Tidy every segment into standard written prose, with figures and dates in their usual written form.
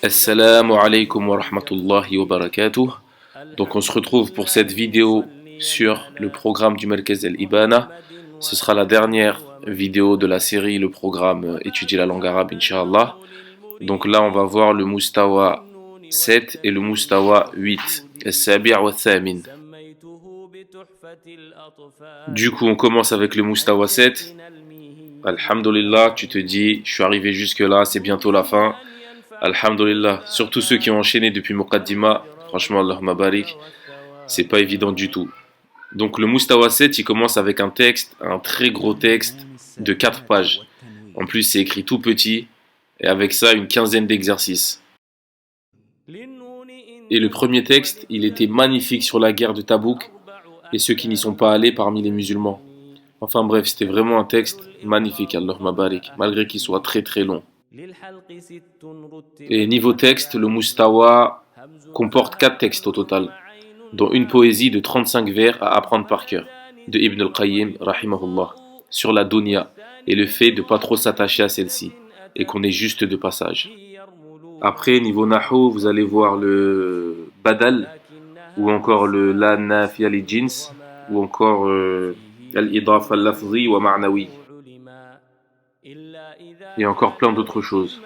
Assalamu alaikum wa rahmatullahi wa barakatuh. Donc on se retrouve pour cette vidéo sur le programme du Merkez Al-Ibana. Ce sera la dernière vidéo de la série, le programme Étudier la langue arabe, Inch'Allah. Donc là on va voir le Mustawa 7 et le Mustawa 8. As-Sabi' wa Thamin. Du coup on commence avec le Mustawa 7. Alhamdulillah, tu te dis, je suis arrivé jusque là, c'est bientôt la fin. Alhamdulillah, surtout ceux qui ont enchaîné depuis Muqaddima, franchement, Allahumma barik, c'est pas évident du tout. Donc le Mustawa 7, il commence avec un texte, un très gros texte de 4 pages. En plus, c'est écrit tout petit, et avec ça, une quinzaine d'exercices. Et le premier texte, il était magnifique sur la guerre de Tabouk, et ceux qui n'y sont pas allés parmi les musulmans. Enfin bref, c'était vraiment un texte magnifique, Allahumma barik, malgré qu'il soit très très long. Et niveau texte, le Mustawa comporte 4 textes au total, dont une poésie de 35 vers à apprendre par cœur, de Ibn al-Qayyim, rahimahullah, sur la dunya et le fait de ne pas trop s'attacher à celle-ci, et qu'on est juste de passage. Après, niveau Nahu, vous allez voir le Badal, ou encore le La Nafiya li Jins, ou encore Al-Idaf al-Lafzi wa Ma'nawi. Et encore plein d'autres choses.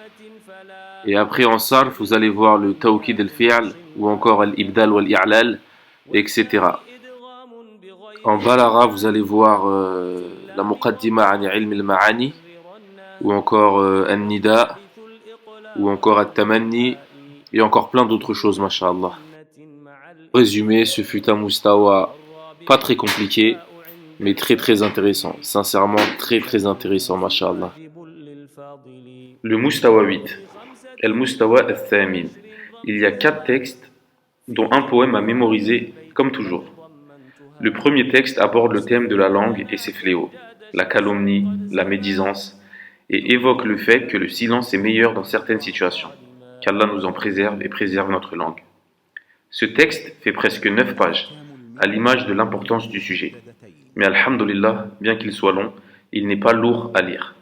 Et après en Sarf, vous allez voir le Tawkid al-Fi'al, ou encore Al-Ibdal wal-I'lal, etc. En Balara, vous allez voir la Muqaddima an ilm al-Ma'ani, ou encore An-Nida, ou encore At-Tamanni, et encore plein d'autres choses, masha'Allah. Résumé, ce fut un Mustawa pas très compliqué, mais très très intéressant. Sincèrement, très très intéressant, masha'Allah. Le Mustawa 8, Al-Mustawa Al-Thamin. Il y a 4 textes, dont un poème à mémoriser, comme toujours. Le premier texte aborde le thème de la langue et ses fléaux, la calomnie, la médisance, et évoque le fait que le silence est meilleur dans certaines situations, qu'Allah nous en préserve et préserve notre langue. Ce texte fait presque 9 pages, à l'image de l'importance du sujet. Mais alhamdulillah, bien qu'il soit long, il n'est pas lourd à lire.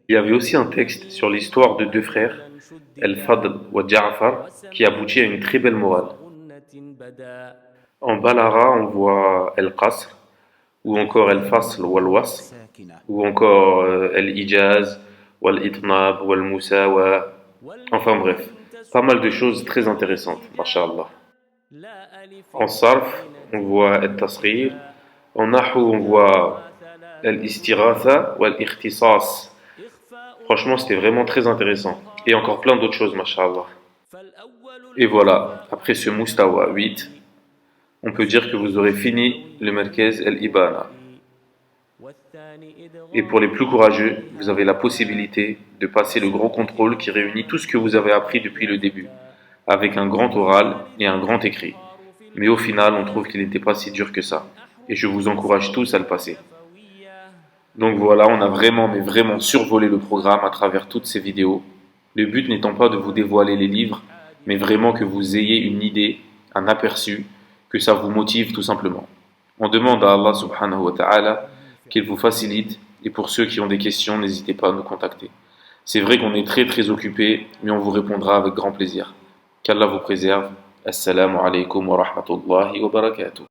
Il y avait aussi un texte sur l'histoire de 2 frères, Al-Fadl wa Ja'far, qui aboutit à une très belle morale. En Balara, on voit Al-Qasr, ou encore Al-Fasl wal-Wasl, ou encore Al-Ijaz, wal-Itnab, wal-Musawa. Enfin bref, pas mal de choses très intéressantes, masha'Allah. En Sarf, on voit Al-Tasghir. En Nahu, on voit Al-Istighatha ou Al-Ikhtisas. Franchement, c'était vraiment très intéressant. Et encore plein d'autres choses, masha'Allah. Et voilà, après ce Mustawa 8, on peut dire que vous aurez fini le Merkez Al-Ibana. Et pour les plus courageux, vous avez la possibilité de passer le grand contrôle qui réunit tout ce que vous avez appris depuis le début, avec un grand oral et un grand écrit. Mais au final, on trouve qu'il n'était pas si dur que ça. Et je vous encourage tous à le passer. Donc voilà, on a vraiment, mais vraiment survolé le programme à travers toutes ces vidéos. Le but n'étant pas de vous dévoiler les livres, mais vraiment que vous ayez une idée, un aperçu, que ça vous motive tout simplement. On demande à Allah subhanahu wa ta'ala qu'il vous facilite, et pour ceux qui ont des questions, n'hésitez pas à nous contacter. C'est vrai qu'on est très très occupés, mais on vous répondra avec grand plaisir. Qu'Allah vous préserve. Assalamu alaikum wa rahmatullahi wa barakatuh.